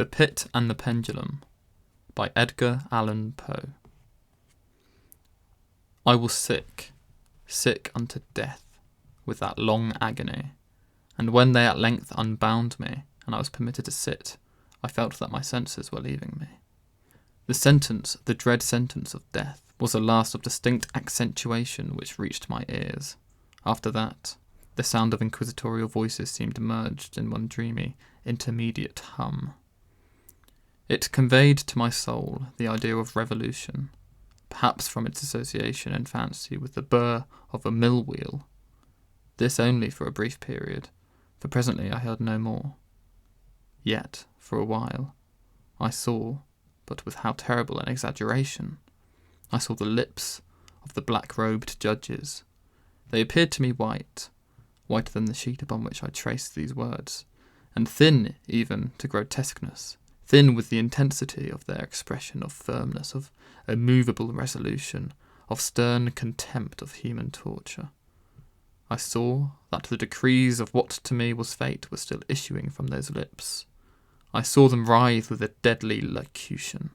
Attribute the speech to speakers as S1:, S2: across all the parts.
S1: The Pit and the Pendulum by Edgar Allan Poe. I was sick, sick unto death, with that long agony, and when they at length unbound me, and I was permitted to sit, I felt that my senses were leaving me. The sentence, the dread sentence of death, was the last of distinct accentuation which reached my ears. After that, the sound of inquisitorial voices seemed merged in one dreamy, intermediate hum. It conveyed to my soul the idea of revolution, perhaps from its association in fancy with the burr of a mill wheel. This only for a brief period, for presently I heard no more. Yet, for a while, I saw, but with how terrible an exaggeration, I saw the lips of the black-robed judges. They appeared to me white, whiter than the sheet upon which I traced these words, and thin even to grotesqueness, thin with the intensity of their expression of firmness, of immovable resolution, of stern contempt of human torture. I saw that the decrees of what to me was fate were still issuing from those lips. I saw them writhe with a deadly locution.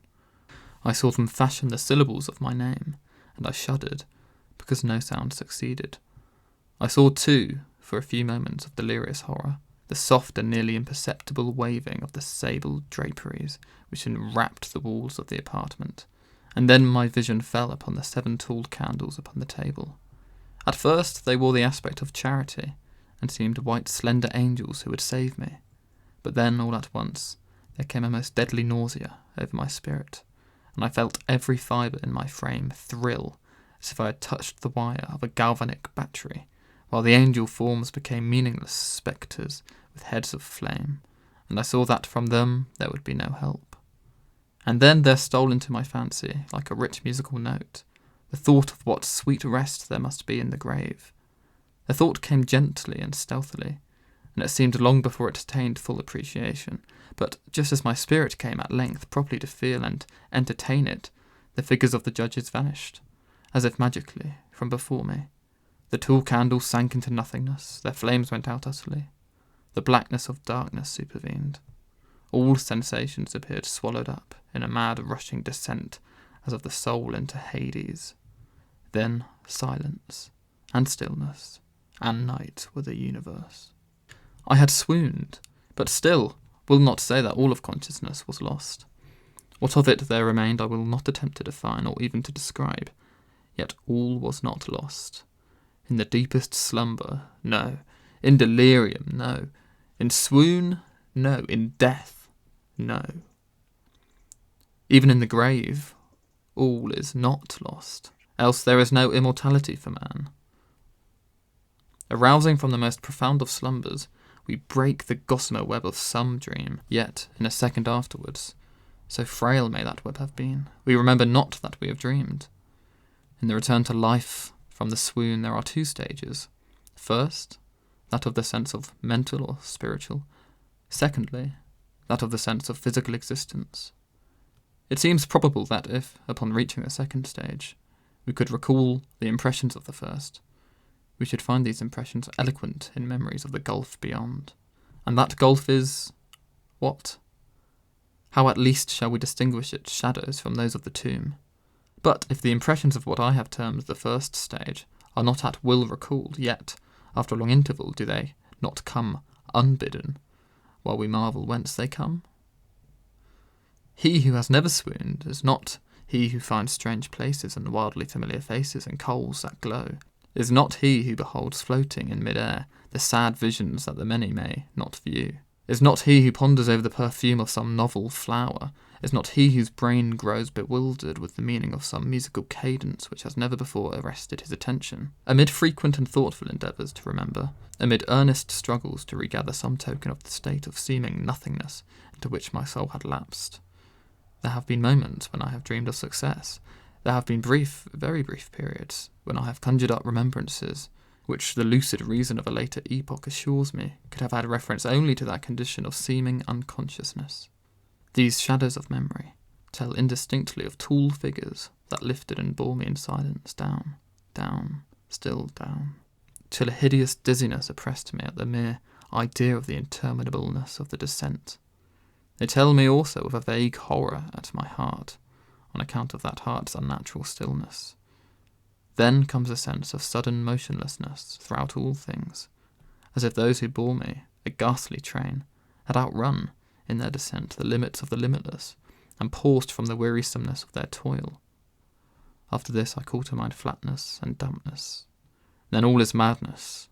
S1: I saw them fashion the syllables of my name, and I shuddered, because no sound succeeded. I saw, too, for a few moments of delirious horror, the soft and nearly imperceptible waving of the sable draperies which enwrapped the walls of the apartment, and then my vision fell upon the 7 tall candles upon the table. At first they wore the aspect of charity, and seemed white slender angels who would save me, but then all at once there came a most deadly nausea over my spirit, and I felt every fibre in my frame thrill as if I had touched the wire of a galvanic battery, while the angel forms became meaningless spectres with heads of flame, and I saw that from them there would be no help. And then there stole into my fancy, like a rich musical note, the thought of what sweet rest there must be in the grave. The thought came gently and stealthily, and it seemed long before it attained full appreciation, but just as my spirit came at length properly to feel and entertain it, the figures of the judges vanished, as if magically, from before me. The tall candles sank into nothingness, their flames went out utterly. The blackness of darkness supervened. All sensations appeared swallowed up in a mad rushing descent as of the soul into Hades. Then silence, and stillness, and night were the universe. I had swooned, but still will not say that all of consciousness was lost. What of it there remained I will not attempt to define or even to describe, yet all was not lost. In the deepest slumber, no. In delirium, no. In swoon, no. In death, no. Even in the grave, all is not lost, else there is no immortality for man. Arousing from the most profound of slumbers, we break the gossamer web of some dream, yet, in a second afterwards, so frail may that web have been, we remember not that we have dreamed. In the return to life from the swoon there are 2 stages. First, that of the sense of mental or spiritual. Secondly, that of the sense of physical existence. It seems probable that if, upon reaching the second stage, we could recall the impressions of the first, we should find these impressions eloquent in memories of the gulf beyond. And that gulf is... what? How at least shall we distinguish its shadows from those of the tomb? But if the impressions of what I have termed the first stage are not at will recalled, yet, after a long interval, do they not come unbidden, while we marvel whence they come? He who has never swooned is not he who finds strange places and wildly familiar faces and coals that glow, is not he who beholds floating in mid-air the sad visions that the many may not view, is not he who ponders over the perfume of some novel flower, is not he whose brain grows bewildered with the meaning of some musical cadence which has never before arrested his attention. Amid frequent and thoughtful endeavours to remember, amid earnest struggles to regather some token of the state of seeming nothingness into which my soul had lapsed, there have been moments when I have dreamed of success. There have been brief, very brief periods when I have conjured up remembrances which the lucid reason of a later epoch assures me could have had reference only to that condition of seeming unconsciousness. These shadows of memory tell indistinctly of tall figures that lifted and bore me in silence down, down, still down, till a hideous dizziness oppressed me at the mere idea of the interminableness of the descent. They tell me also of a vague horror at my heart, on account of that heart's unnatural stillness. Then comes a sense of sudden motionlessness throughout all things, as if those who bore me, a ghastly train, had outrun, in their descent, the limits of the limitless, and paused from the wearisomeness of their toil. After this I call to mind flatness and dampness. Then all is madness,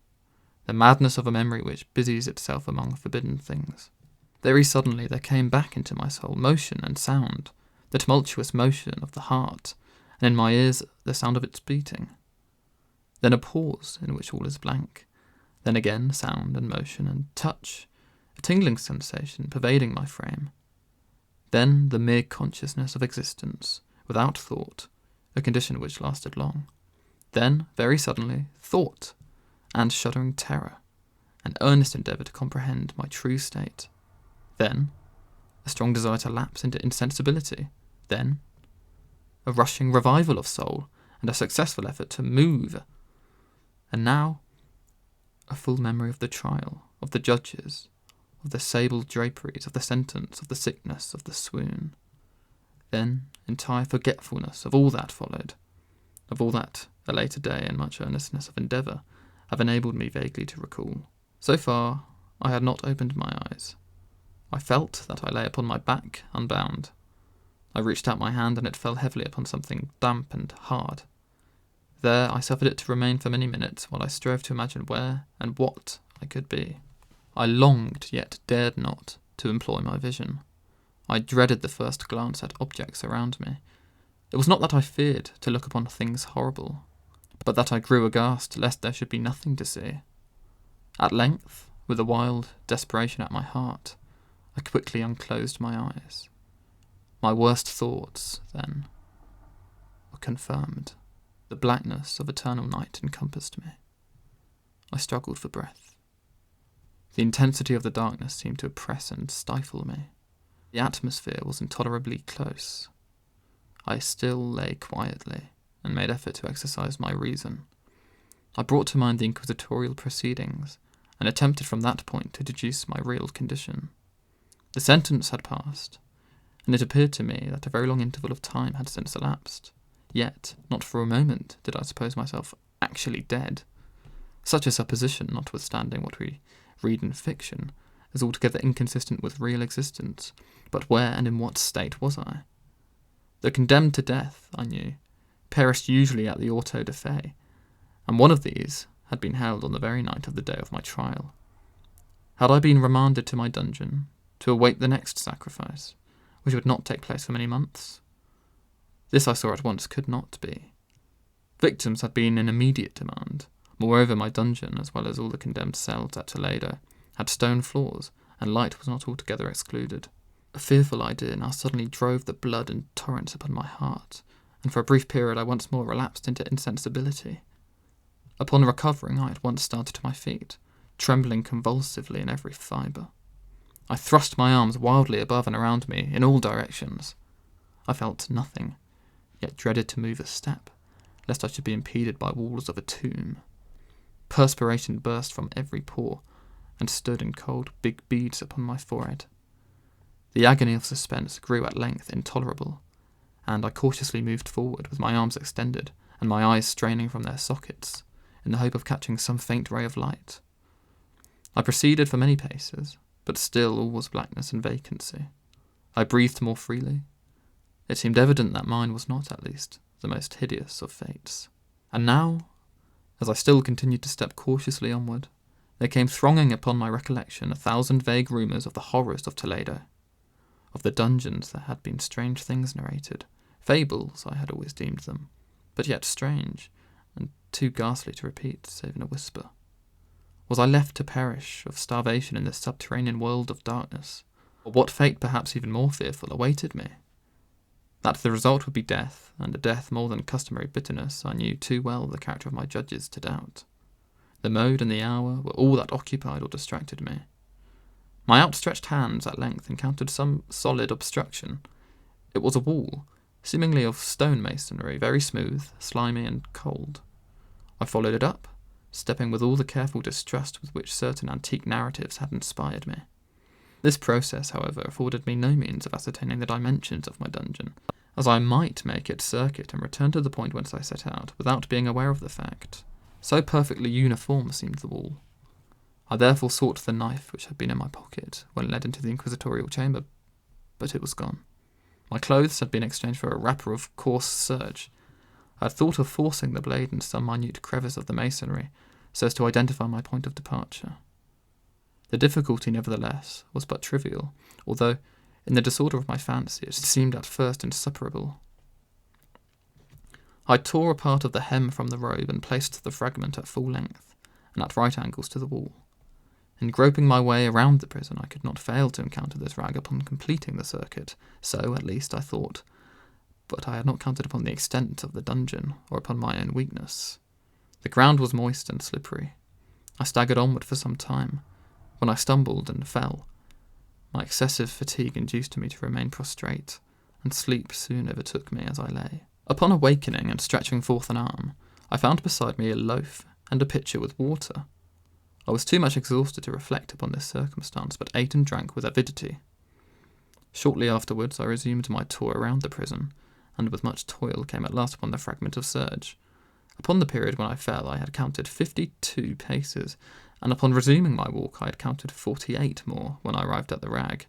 S1: the madness of a memory which busies itself among forbidden things. Very suddenly there came back into my soul motion and sound, the tumultuous motion of the heart, and in my ears the sound of its beating. Then a pause in which all is blank, then again sound and motion and touch, a tingling sensation pervading my frame. Then the mere consciousness of existence, without thought, a condition which lasted long. Then, very suddenly, thought, and shuddering terror, an earnest endeavour to comprehend my true state. Then, a strong desire to lapse into insensibility. Then, a rushing revival of soul, and a successful effort to move. And now, a full memory of the trial, of the judges, of the sable draperies, of the sentence, of the sickness, of the swoon. Then, entire forgetfulness of all that followed, of all that a later day and much earnestness of endeavour have enabled me vaguely to recall. So far, I had not opened my eyes. I felt that I lay upon my back, unbound. I reached out my hand and it fell heavily upon something damp and hard. There I suffered it to remain for many minutes while I strove to imagine where and what I could be. I longed, yet dared not, to employ my vision. I dreaded the first glance at objects around me. It was not that I feared to look upon things horrible, but that I grew aghast lest there should be nothing to see. At length, with a wild desperation at my heart, I quickly unclosed my eyes. My worst thoughts, then, were confirmed. The blackness of eternal night encompassed me. I struggled for breath. The intensity of the darkness seemed to oppress and stifle me. The atmosphere was intolerably close. I still lay quietly, and made effort to exercise my reason. I brought to mind the inquisitorial proceedings, and attempted from that point to deduce my real condition. The sentence had passed, and it appeared to me that a very long interval of time had since elapsed. Yet, not for a moment did I suppose myself actually dead. Such a supposition, notwithstanding what we read in fiction, is altogether inconsistent with real existence. But where and in what state was I? The condemned to death, I knew, perished usually at the auto da fe, and one of these had been held on the very night of the day of my trial. Had I been remanded to my dungeon, to await the next sacrifice, which would not take place for many months? This I saw at once could not be. Victims had been in immediate demand. Moreover, my dungeon, as well as all the condemned cells at Toledo, had stone floors, and light was not altogether excluded. A fearful idea now suddenly drove the blood in torrents upon my heart, and for a brief period I once more relapsed into insensibility. Upon recovering, I at once started to my feet, trembling convulsively in every fibre. I thrust my arms wildly above and around me, in all directions. I felt nothing, yet dreaded to move a step, lest I should be impeded by walls of a tomb. Perspiration burst from every pore, and stood in cold big beads upon my forehead. The agony of suspense grew at length intolerable, and I cautiously moved forward with my arms extended and my eyes straining from their sockets, in the hope of catching some faint ray of light. I proceeded for many paces, but still all was blackness and vacancy. I breathed more freely. It seemed evident that mine was not, at least, the most hideous of fates. And now, as I still continued to step cautiously onward, there came thronging upon my recollection 1,000 vague rumours of the horrors of Toledo, of the dungeons there had been strange things narrated, fables I had always deemed them, but yet strange, and too ghastly to repeat, save in a whisper. Was I left to perish of starvation in this subterranean world of darkness? Or what fate, perhaps even more fearful, awaited me? That the result would be death, and a death more than customary bitterness, I knew too well the character of my judges to doubt. The mode and the hour were all that occupied or distracted me. My outstretched hands at length encountered some solid obstruction. It was a wall, seemingly of stone masonry, very smooth, slimy, and cold. I followed it up, stepping with all the careful distrust with which certain antique narratives had inspired me. This process, however, afforded me no means of ascertaining the dimensions of my dungeon, as I might make its circuit and return to the point whence I set out, without being aware of the fact. So perfectly uniform seemed the wall. I therefore sought the knife which had been in my pocket when led into the inquisitorial chamber, but it was gone. My clothes had been exchanged for a wrapper of coarse serge. I had thought of forcing the blade into some minute crevice of the masonry, so as to identify my point of departure. The difficulty, nevertheless, was but trivial, although, in the disorder of my fancy, it seemed at first insuperable. I tore a part of the hem from the robe and placed the fragment at full length, and at right angles to the wall. In groping my way around the prison, I could not fail to encounter this rag upon completing the circuit, so, at least, I thought, but I had not counted upon the extent of the dungeon, or upon my own weakness. The ground was moist and slippery. I staggered onward for some time, when I stumbled and fell. My excessive fatigue induced me to remain prostrate, and sleep soon overtook me as I lay. Upon awakening and stretching forth an arm, I found beside me a loaf and a pitcher with water. I was too much exhausted to reflect upon this circumstance, but ate and drank with avidity. Shortly afterwards I resumed my tour around the prison, and with much toil came at last upon the fragment of serge. Upon the period when I fell I had counted 52 paces, and upon resuming my walk I had counted 48 more when I arrived at the rag.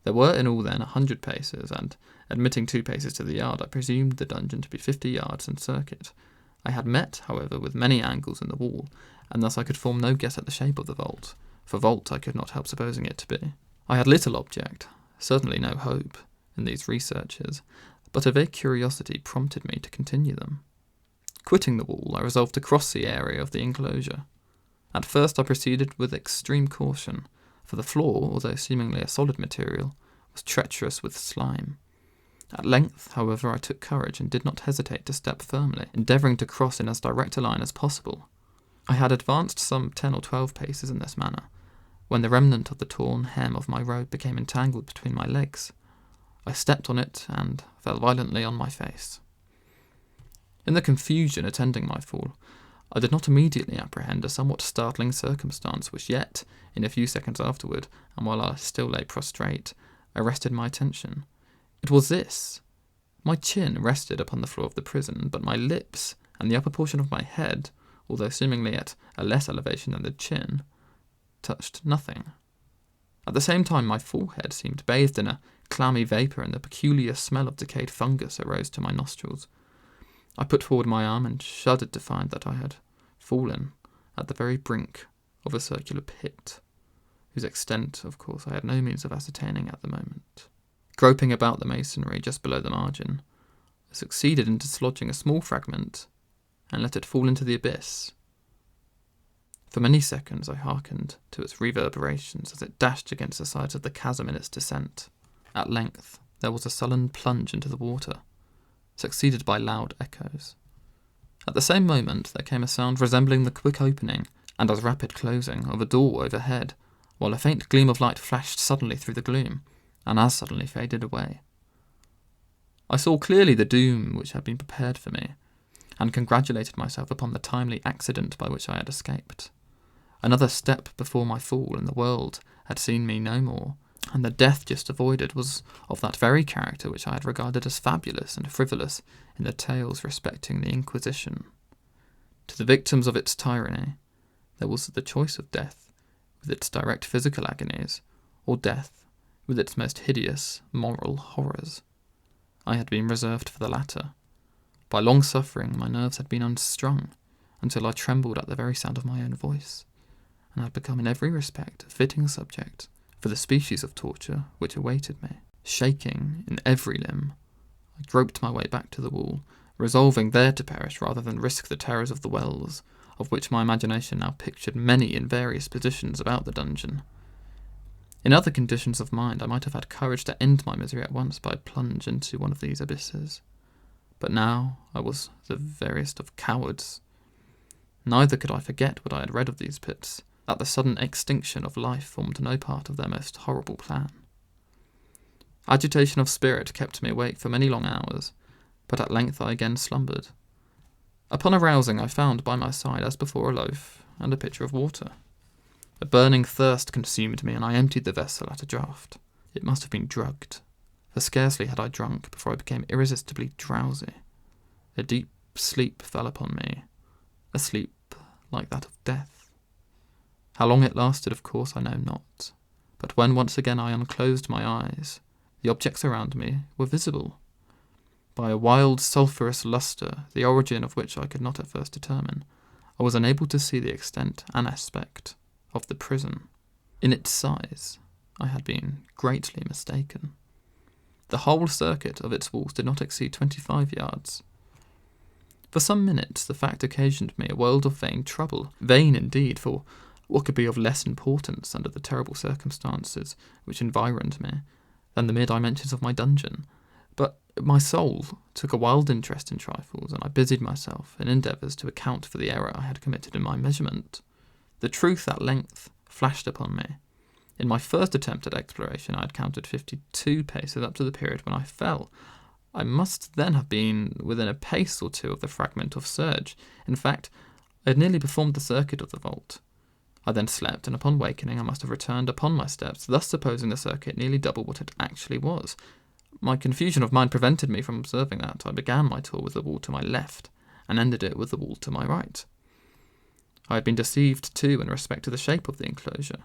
S1: There were in all then 100 paces, and, admitting 2 paces to the yard, I presumed the dungeon to be 50 yards in circuit. I had met, however, with many angles in the wall, and thus I could form no guess at the shape of the vault, for vault I could not help supposing it to be. I had little object, certainly no hope, in these researches, but a vague curiosity prompted me to continue them. Quitting the wall, I resolved to cross the area of the enclosure. At first I proceeded with extreme caution, for the floor, although seemingly a solid material, was treacherous with slime. At length, however, I took courage and did not hesitate to step firmly, endeavouring to cross in as direct a line as possible. I had advanced some 10 or 12 paces in this manner, when the remnant of the torn hem of my robe became entangled between my legs. I stepped on it and fell violently on my face. In the confusion attending my fall, I did not immediately apprehend a somewhat startling circumstance which yet, in a few seconds afterward, and while I still lay prostrate, arrested my attention. It was this. My chin rested upon the floor of the prison, but my lips and the upper portion of my head, although seemingly at a less elevation than the chin, touched nothing. At the same time my forehead seemed bathed in a clammy vapour, and the peculiar smell of decayed fungus arose to my nostrils. I put forward my arm and shuddered to find that I had fallen at the very brink of a circular pit, whose extent, of course, I had no means of ascertaining at the moment. Groping about the masonry just below the margin, I succeeded in dislodging a small fragment and let it fall into the abyss. For many seconds I hearkened to its reverberations as it dashed against the sides of the chasm in its descent. At length there was a sullen plunge into the water, succeeded by loud echoes. At the same moment there came a sound resembling the quick opening and as rapid closing of a door overhead, while a faint gleam of light flashed suddenly through the gloom, and as suddenly faded away. I saw clearly the doom which had been prepared for me, and congratulated myself upon the timely accident by which I had escaped. Another step before my fall, and the world had seen me no more, and the death just avoided was of that very character which I had regarded as fabulous and frivolous in the tales respecting the Inquisition. To the victims of its tyranny, there was the choice of death, with its direct physical agonies, or death, with its most hideous moral horrors. I had been reserved for the latter. By long suffering, my nerves had been unstrung, until I trembled at the very sound of my own voice, and had become in every respect a fitting subject for the species of torture which awaited me. Shaking in every limb, I groped my way back to the wall, resolving there to perish rather than risk the terrors of the wells, of which my imagination now pictured many in various positions about the dungeon. In other conditions of mind I might have had courage to end my misery at once by a plunge into one of these abysses. But now I was the veriest of cowards. Neither could I forget what I had read of these pits, that the sudden extinction of life formed no part of their most horrible plan. Agitation of spirit kept me awake for many long hours, but at length I again slumbered. Upon arousing I found by my side, as before, a loaf and a pitcher of water. A burning thirst consumed me, and I emptied the vessel at a draught. It must have been drugged, for scarcely had I drunk before I became irresistibly drowsy. A deep sleep fell upon me, a sleep like that of death. How long it lasted, of course, I know not, but when once again I unclosed my eyes, the objects around me were visible. By a wild sulphurous lustre, the origin of which I could not at first determine, I was unable to see the extent and aspect of the prison. In its size, I had been greatly mistaken. The whole circuit of its walls did not exceed 25 yards. For some minutes the fact occasioned me a world of vain trouble. Vain indeed, for what could be of less importance under the terrible circumstances which environed me than the mere dimensions of my dungeon? But my soul took a wild interest in trifles, and I busied myself in endeavours to account for the error I had committed in my measurement. The truth at length flashed upon me. In my first attempt at exploration I had counted 52 paces up to the period when I fell. I must then have been within a pace or two of the fragment of serge. In fact, I had nearly performed the circuit of the vault. I then slept, and upon wakening I must have returned upon my steps, thus supposing the circuit nearly double what it actually was. My confusion of mind prevented me from observing that I began my tour with the wall to my left, and ended it with the wall to my right. I had been deceived, too, in respect to the shape of the enclosure.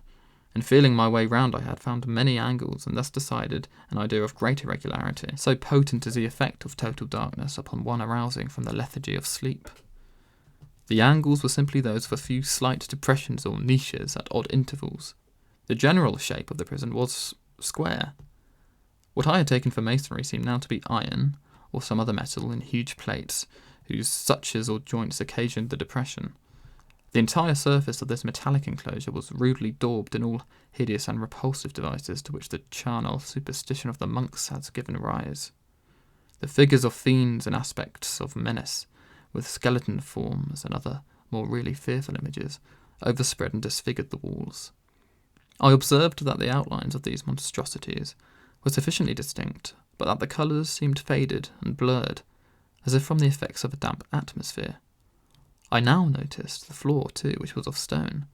S1: In feeling my way round I had found many angles, and thus decided an idea of great irregularity. So potent is the effect of total darkness upon one arousing from the lethargy of sleep. The angles were simply those of a few slight depressions or niches at odd intervals. The general shape of the prison was square. What I had taken for masonry seemed now to be iron, or some other metal in huge plates, whose suches or joints occasioned the depression. The entire surface of this metallic enclosure was rudely daubed in all hideous and repulsive devices to which the charnel superstition of the monks has given rise. The figures of fiends and aspects of menace, with skeleton forms and other more really fearful images, overspread and disfigured the walls. I observed that the outlines of these monstrosities were sufficiently distinct, but that the colours seemed faded and blurred, as if from the effects of a damp atmosphere. I now noticed the floor, too, which was of stone.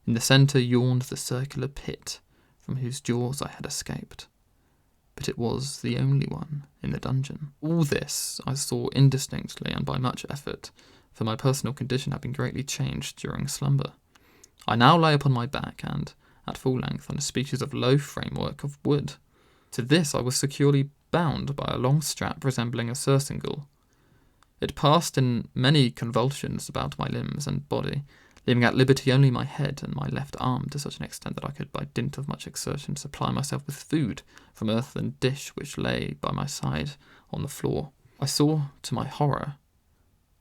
S1: In the centre yawned the circular pit from whose jaws I had escaped. But it was the only one in the dungeon. All this I saw indistinctly and by much effort, for my personal condition had been greatly changed during slumber. I now lay upon my back and, at full length, on a species of low framework of wood. To this I was securely bound by a long strap resembling a surcingle. It passed in many convulsions about my limbs and body, leaving at liberty only my head and my left arm to such an extent that I could by dint of much exertion supply myself with food from earthen dish which lay by my side on the floor. I saw, to my horror,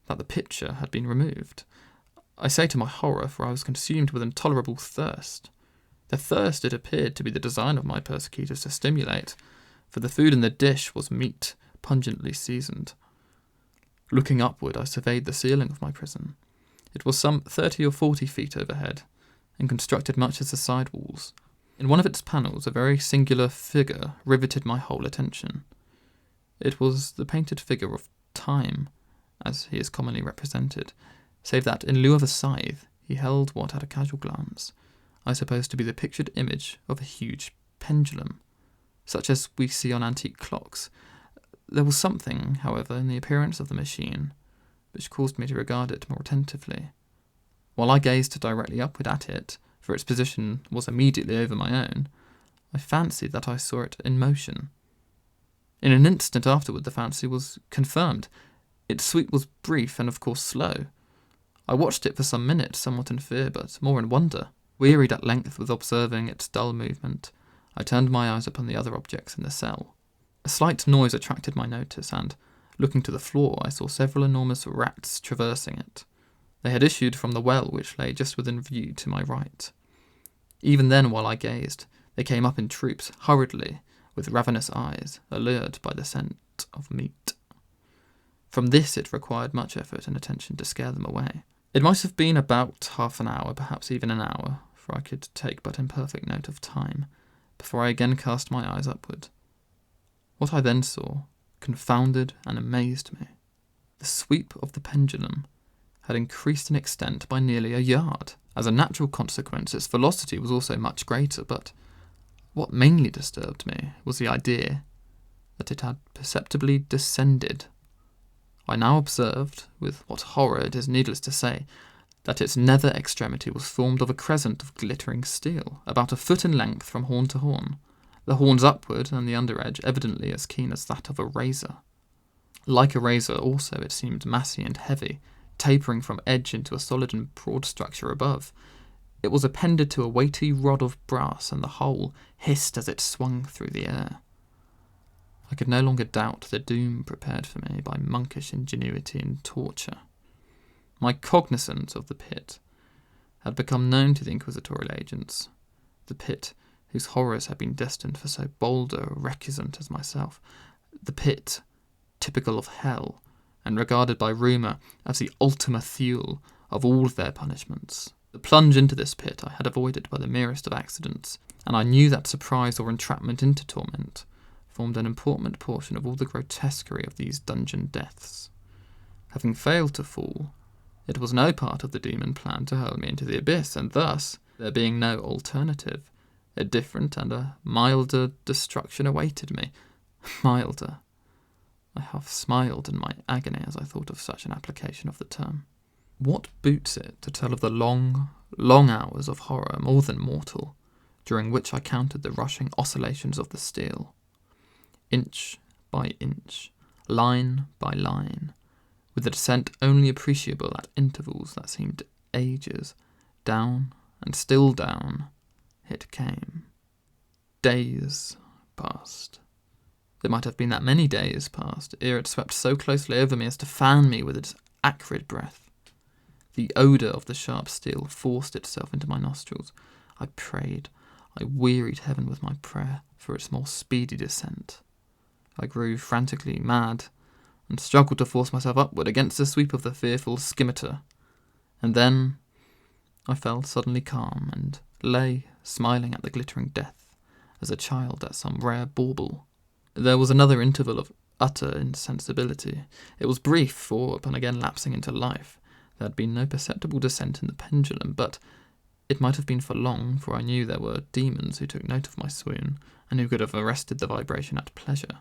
S1: that the pitcher had been removed. I say to my horror, for I was consumed with intolerable thirst. The thirst it appeared to be the design of my persecutors to stimulate, for the food in the dish was meat pungently seasoned. Looking upward, I surveyed the ceiling of my prison. It was some 30 or 40 feet overhead, and constructed much as the side walls. In one of its panels, a very singular figure riveted my whole attention. It was the painted figure of Time, as he is commonly represented, save that, in lieu of a scythe, he held what, at a casual glance, I suppose to be the pictured image of a huge pendulum, such as we see on antique clocks. There was something, however, in the appearance of the machine, which caused me to regard it more attentively. While I gazed directly upward at it, for its position was immediately over my own, I fancied that I saw it in motion. In an instant afterward the fancy was confirmed. Its sweep was brief and of course slow. I watched it for some minutes, somewhat in fear, but more in wonder. Wearied at length with observing its dull movement, I turned my eyes upon the other objects in the cell. A slight noise attracted my notice, and, looking to the floor, I saw several enormous rats traversing it. They had issued from the well which lay just within view to my right. Even then, while I gazed, they came up in troops, hurriedly, with ravenous eyes, allured by the scent of meat. From this it required much effort and attention to scare them away. It might have been about half an hour, perhaps even an hour, for I could take but imperfect note of time, before I again cast my eyes upward. What I then saw confounded and amazed me. The sweep of the pendulum had increased in extent by nearly a yard. As a natural consequence, its velocity was also much greater, but what mainly disturbed me was the idea that it had perceptibly descended. I now observed, with what horror it is needless to say, that its nether extremity was formed of a crescent of glittering steel, about a foot in length from horn to horn, the horns upward and the under edge evidently as keen as that of a razor. Like a razor also it seemed massy and heavy, tapering from edge into a solid and broad structure above. It was appended to a weighty rod of brass, and the whole hissed as it swung through the air. I could no longer doubt the doom prepared for me by monkish ingenuity and torture. My cognizance of the pit had become known to the inquisitorial agents, the pit whose horrors had been destined for so bold a recusant as myself, the pit typical of hell, and regarded by rumour as the ultima thule of all their punishments. The plunge into this pit I had avoided by the merest of accidents, and I knew that surprise or entrapment into torment formed an important portion of all the grotesquerie of these dungeon deaths. Having failed to fall, it was no part of the demon plan to hurl me into the abyss, and thus, there being no alternative, a different and a milder destruction awaited me. Milder. I half smiled in my agony as I thought of such an application of the term. What boots it to tell of the long, long hours of horror more than mortal, during which I counted the rushing oscillations of the steel, inch by inch, line by line, with a descent only appreciable at intervals that seemed ages, down and still down, it came. Days passed. It might have been that many days passed ere it swept so closely over me as to fan me with its acrid breath. The odour of the sharp steel forced itself into my nostrils. I prayed, I wearied heaven with my prayer for its more speedy descent. I grew frantically mad, and struggled to force myself upward against the sweep of the fearful scimitar. And then I fell suddenly calm, and lay smiling at the glittering death, as a child at some rare bauble. There was another interval of utter insensibility. It was brief, for, upon again lapsing into life, there had been no perceptible descent in the pendulum, but it might have been for long, for I knew there were demons who took note of my swoon, and who could have arrested the vibration at pleasure.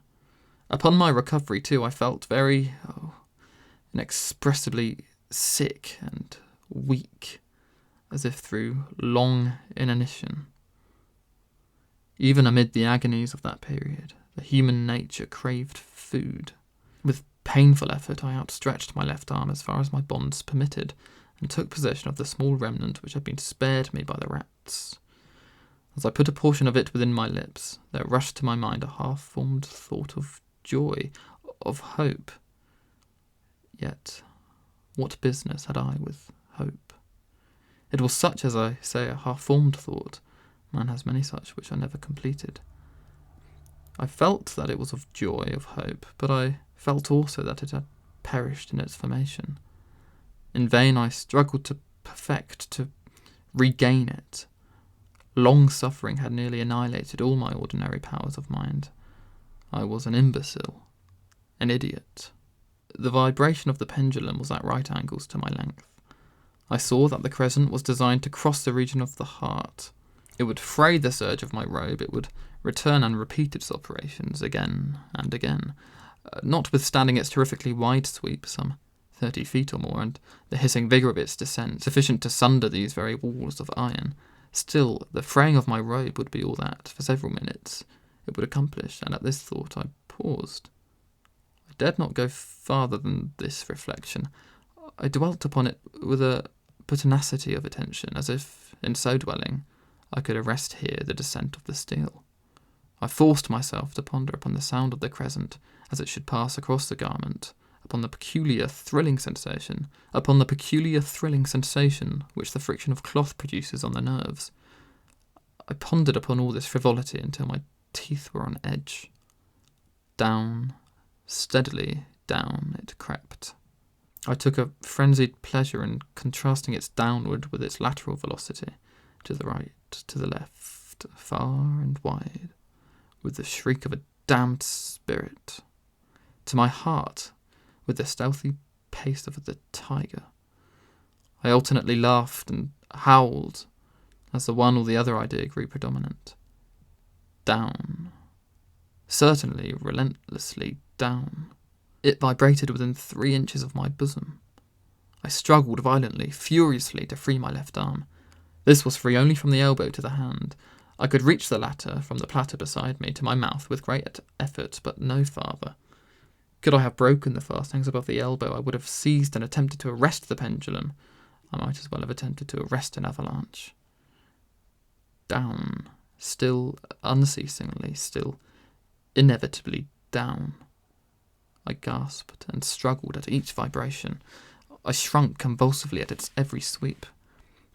S1: Upon my recovery, too, I felt very, inexpressibly sick and weak, as if through long inanition. Even amid the agonies of that period, the human nature craved food. With painful effort I outstretched my left arm as far as my bonds permitted, and took possession of the small remnant which had been spared me by the rats. As I put a portion of it within my lips, there rushed to my mind a half-formed thought of joy, of hope. Yet, what business had I with hope? It was such, as I say, a half-formed thought. Man has many such which are never completed. I felt that it was of joy, of hope, but I felt also that it had perished in its formation. In vain I struggled to perfect, to regain it. Long suffering had nearly annihilated all my ordinary powers of mind. I was an imbecile, an idiot. The vibration of the pendulum was at right angles to my length. I saw that the crescent was designed to cross the region of the heart. It would fray the serge of my robe, it would return and repeat its operations again and again, notwithstanding its terrifically wide sweep, some 30 feet or more, and the hissing vigour of its descent, sufficient to sunder these very walls of iron. Still, the fraying of my robe would be all that, for several minutes, it would accomplish, and at this thought I paused. I dared not go farther than this reflection. I dwelt upon it with a pertinacity of attention, as if, in so dwelling, I could arrest here the descent of the steel. I forced myself to ponder upon the sound of the crescent as it should pass across the garment, upon the peculiar thrilling sensation which the friction of cloth produces on the nerves. I pondered upon all this frivolity until my teeth were on edge. Down, steadily down it crept. I took a frenzied pleasure in contrasting its downward with its lateral velocity, to the right, to the left, far and wide, with the shriek of a damned spirit. To my heart, with the stealthy pace of the tiger. I alternately laughed and howled as the one or the other idea grew predominant. Down. Certainly, relentlessly down. It vibrated within 3 inches of my bosom. I struggled violently, furiously, to free my left arm. This was free only from the elbow to the hand. I could reach the latter, from the platter beside me, to my mouth with great effort, but no farther. Could I have broken the fastenings above the elbow, I would have seized and attempted to arrest the pendulum. I might as well have attempted to arrest an avalanche. Down. Still, unceasingly, still, inevitably down. I gasped and struggled at each vibration. I shrunk convulsively at its every sweep.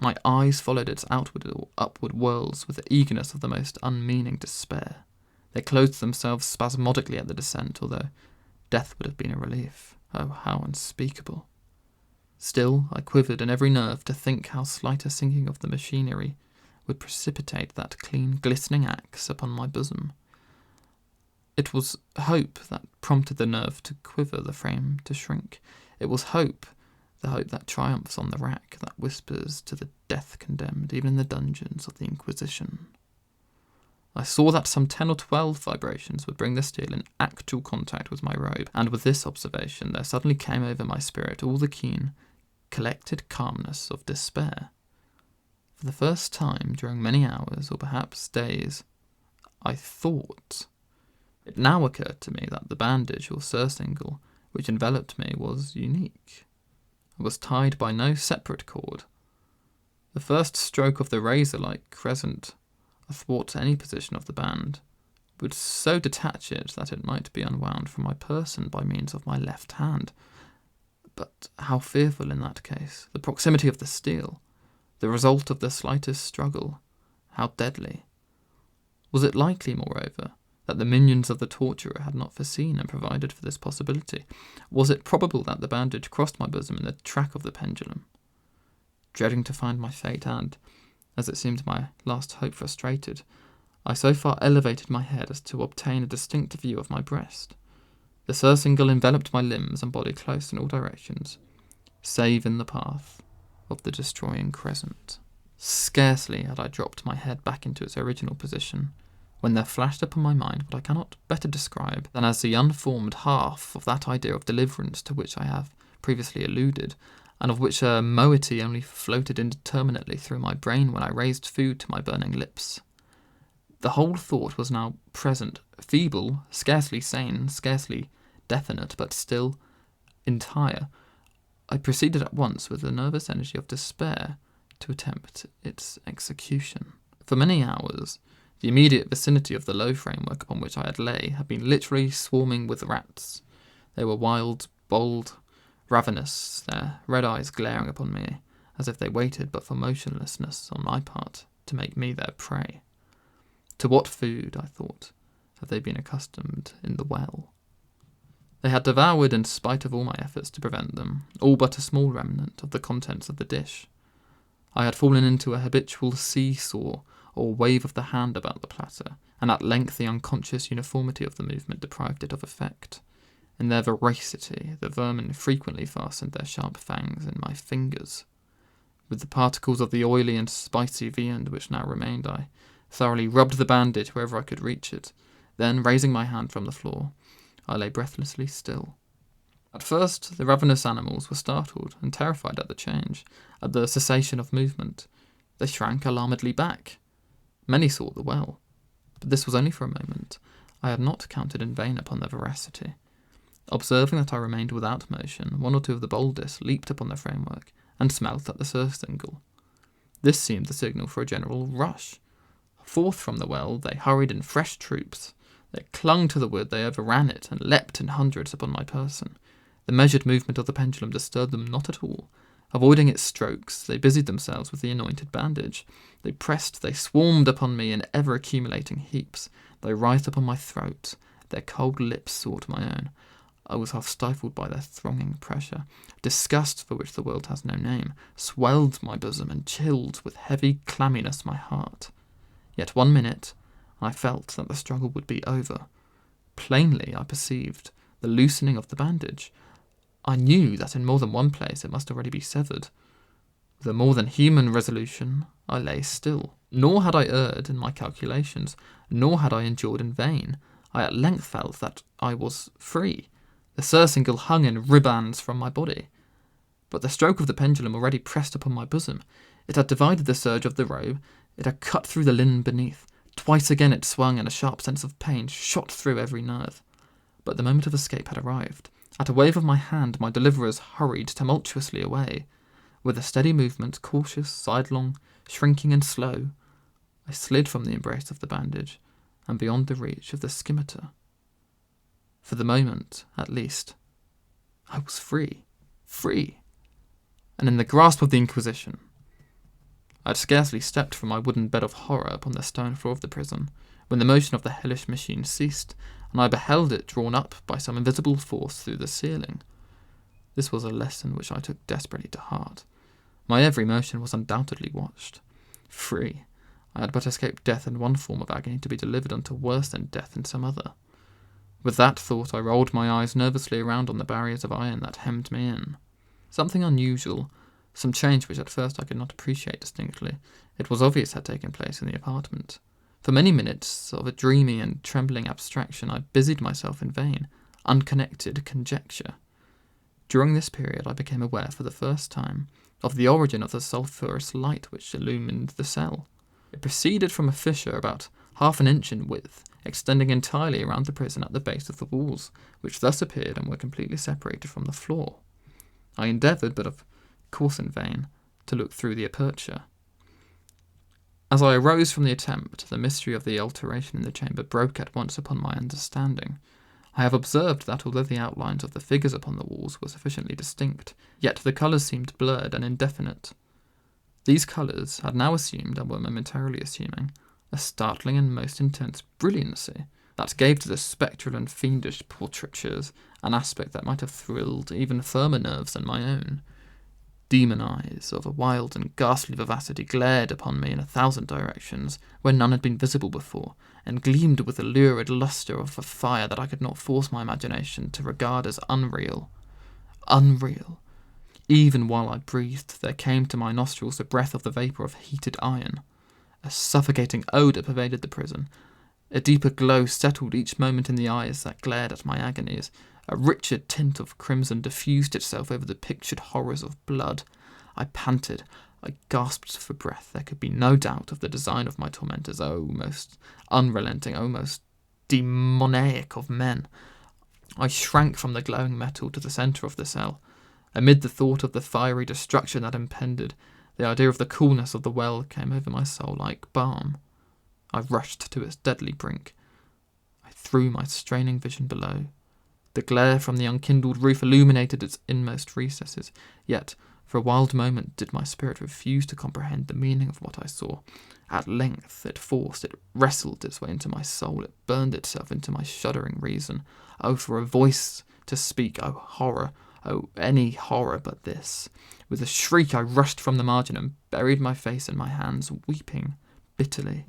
S1: My eyes followed its outward or upward whirls with the eagerness of the most unmeaning despair. They closed themselves spasmodically at the descent, although death would have been a relief. Oh, how unspeakable. Still, I quivered in every nerve to think how slight a sinking of the machinery would precipitate that clean, glistening axe upon my bosom. It was hope that prompted the nerve to quiver, the frame to shrink. It was hope, the hope that triumphs on the rack, that whispers to the death-condemned, even in the dungeons of the Inquisition. I saw that some 10 or 12 vibrations would bring the steel in actual contact with my robe, and with this observation there suddenly came over my spirit all the keen, collected calmness of despair. For the first time during many hours, or perhaps days, I thought. It now occurred to me that the bandage or surcingle which enveloped me was unique. It was tied by no separate cord. The first stroke of the razor-like crescent athwart any position of the band would so detach it that it might be unwound from my person by means of my left hand. But how fearful in that case, the proximity of the steel, the result of the slightest struggle, how deadly. Was it likely, moreover, that the minions of the torturer had not foreseen and provided for this possibility? Was it probable that the bandage crossed my bosom in the track of the pendulum? Dreading to find my fate and, as it seemed my last hope frustrated, I so far elevated my head as to obtain a distinct view of my breast. The surcingle enveloped my limbs and body close in all directions, save in the path of the destroying crescent. Scarcely had I dropped my head back into its original position, when there flashed upon my mind what I cannot better describe than as the unformed half of that idea of deliverance to which I have previously alluded, and of which a moiety only floated indeterminately through my brain when I raised food to my burning lips. The whole thought was now present, feeble, scarcely sane, scarcely definite, but still entire. I proceeded at once with the nervous energy of despair to attempt its execution. For many hours, the immediate vicinity of the low framework upon which I had lay had been literally swarming with rats. They were wild, bold, ravenous, their red eyes glaring upon me, as if they waited but for motionlessness on my part to make me their prey. To what food, I thought, have they been accustomed in the well? They had devoured, in spite of all my efforts to prevent them, all but a small remnant of the contents of the dish. I had fallen into a habitual seesaw or wave of the hand about the platter, and at length the unconscious uniformity of the movement deprived it of effect. In their voracity, the vermin frequently fastened their sharp fangs in my fingers. With the particles of the oily and spicy viand which now remained, I thoroughly rubbed the bandage wherever I could reach it. Then, raising my hand from the floor, I lay breathlessly still. At first, the ravenous animals were startled and terrified at the change, at the cessation of movement. They shrank alarmedly back. Many sought the well, but this was only for a moment. I had not counted in vain upon their voracity. Observing that I remained without motion, 1 or 2 of the boldest leaped upon the framework and smelt at the surcingle. This seemed the signal for a general rush. Forth from the well they hurried in fresh troops. They clung to the wood, they overran it, and leapt in hundreds upon my person. The measured movement of the pendulum disturbed them not at all. Avoiding its strokes, they busied themselves with the anointed bandage. They pressed, they swarmed upon me in ever-accumulating heaps. They writhed upon my throat. Their cold lips sought my own. I was half stifled by their thronging pressure. Disgust, for which the world has no name, swelled my bosom and chilled with heavy clamminess my heart. Yet 1 minute, and I felt that the struggle would be over. Plainly I perceived the loosening of the bandage. I knew that in more than one place it must already be severed. With a more than human resolution, I lay still. Nor had I erred in my calculations, nor had I endured in vain. I at length felt that I was free. The surcingle hung in ribands from my body. But the stroke of the pendulum already pressed upon my bosom. It had divided the serge of the robe. It had cut through the linen beneath. Twice again it swung, and a sharp sense of pain shot through every nerve. But the moment of escape had arrived. At a wave of my hand, my deliverers hurried tumultuously away. With a steady movement, cautious, sidelong, shrinking and slow, I slid from the embrace of the bandage, and beyond the reach of the scimitar. For the moment, at least, I was free, and in the grasp of the Inquisition. I had scarcely stepped from my wooden bed of horror upon the stone floor of the prison, when the motion of the hellish machine ceased, and I beheld it drawn up by some invisible force through the ceiling. This was a lesson which I took desperately to heart. My every motion was undoubtedly watched. Free, I had but escaped death in one form of agony to be delivered unto worse than death in some other. With that thought I rolled my eyes nervously around on the barriers of iron that hemmed me in. Something unusual, some change which at first I could not appreciate distinctly, it was obvious had taken place in the apartment. For many minutes of a dreamy and trembling abstraction I busied myself in vain, unconnected conjecture. During this period I became aware for the first time of the origin of the sulphurous light which illumined the cell. It proceeded from a fissure about half an inch in width, extending entirely around the prison at the base of the walls, which thus appeared and were completely separated from the floor. I endeavoured, but of course in vain, to look through the aperture. As I arose from the attempt, the mystery of the alteration in the chamber broke at once upon my understanding. I have observed that although the outlines of the figures upon the walls were sufficiently distinct, yet the colours seemed blurred and indefinite. These colours had now assumed, and were momentarily assuming, a startling and most intense brilliancy that gave to the spectral and fiendish portraitures an aspect that might have thrilled even firmer nerves than my own. Demon eyes of a wild and ghastly vivacity glared upon me in 1,000 directions, where none had been visible before, and gleamed with the lurid lustre of a fire that I could not force my imagination to regard as unreal. Unreal. Even while I breathed, there came to my nostrils the breath of the vapour of heated iron. A suffocating odour pervaded the prison. A deeper glow settled each moment in the eyes that glared at my agonies. A richer tint of crimson diffused itself over the pictured horrors of blood. I panted. I gasped for breath. There could be no doubt of the design of my tormentors. Oh, most unrelenting, oh, most demoniac of men. I shrank from the glowing metal to the centre of the cell. Amid the thought of the fiery destruction that impended, the idea of the coolness of the well came over my soul like balm. I rushed to its deadly brink. I threw my straining vision below. The glare from the unkindled roof illuminated its inmost recesses, yet for a wild moment did my spirit refuse to comprehend the meaning of what I saw. At length it wrestled its way into my soul, it burned itself into my shuddering reason. Oh, for a voice to speak, oh horror, oh any horror but this. With a shriek I rushed from the margin and buried my face in my hands, weeping bitterly.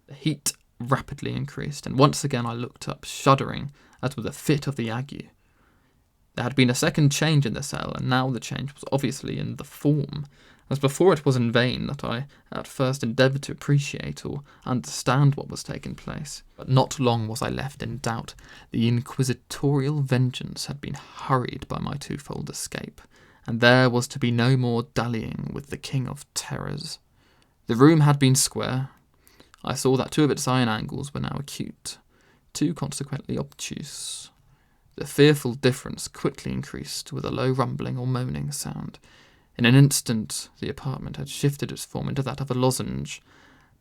S1: The heat rapidly increased, and once again I looked up, shuddering, as with a fit of the ague. There had been a second change in the cell, and now the change was obviously in the form. As before, it was in vain that I at first endeavoured to appreciate or understand what was taking place. But not long was I left in doubt. The inquisitorial vengeance had been hurried by my twofold escape, and there was to be no more dallying with the king of terrors. The room had been square. I saw that 2 of its iron angles were now acute, 2 consequently obtuse. The fearful difference quickly increased with a low rumbling or moaning sound. In an instant the apartment had shifted its form into that of a lozenge,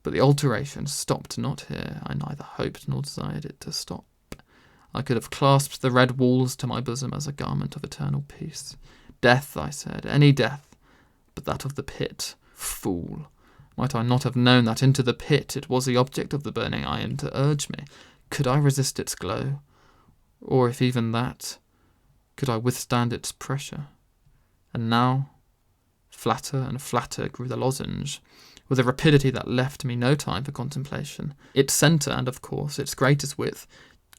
S1: but the alteration stopped not here. I neither hoped nor desired it to stop. I could have clasped the red walls to my bosom as a garment of eternal peace. Death, I said, any death, but that of the pit. Fool! Might I not have known that into the pit it was the object of the burning iron to urge me? Could I resist its glow? Or if even that, could I withstand its pressure? And now, flatter and flatter grew the lozenge, with a rapidity that left me no time for contemplation. Its centre, and of course its greatest width,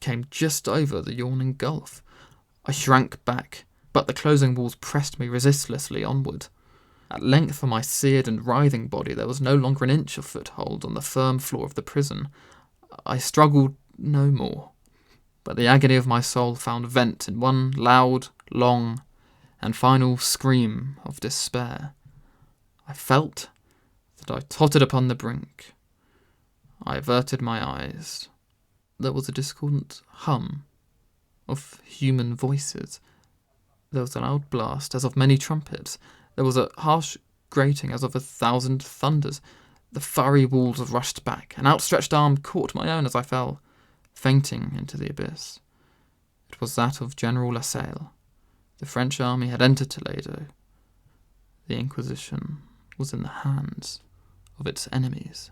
S1: came just over the yawning gulf. I shrank back, but the closing walls pressed me resistlessly onward. At length, for my seared and writhing body, there was no longer an inch of foothold on the firm floor of the prison. I struggled no more, but the agony of my soul found vent in one loud, long, and final scream of despair. I felt that I tottered upon the brink. I averted my eyes. There was a discordant hum of human voices. There was a loud blast, as of many trumpets. There was a harsh grating, as of 1,000 thunders. The furry walls rushed back. An outstretched arm caught my own as I fell, fainting into the abyss. It was that of General Lassalle. The French army had entered Toledo. The Inquisition was in the hands of its enemies.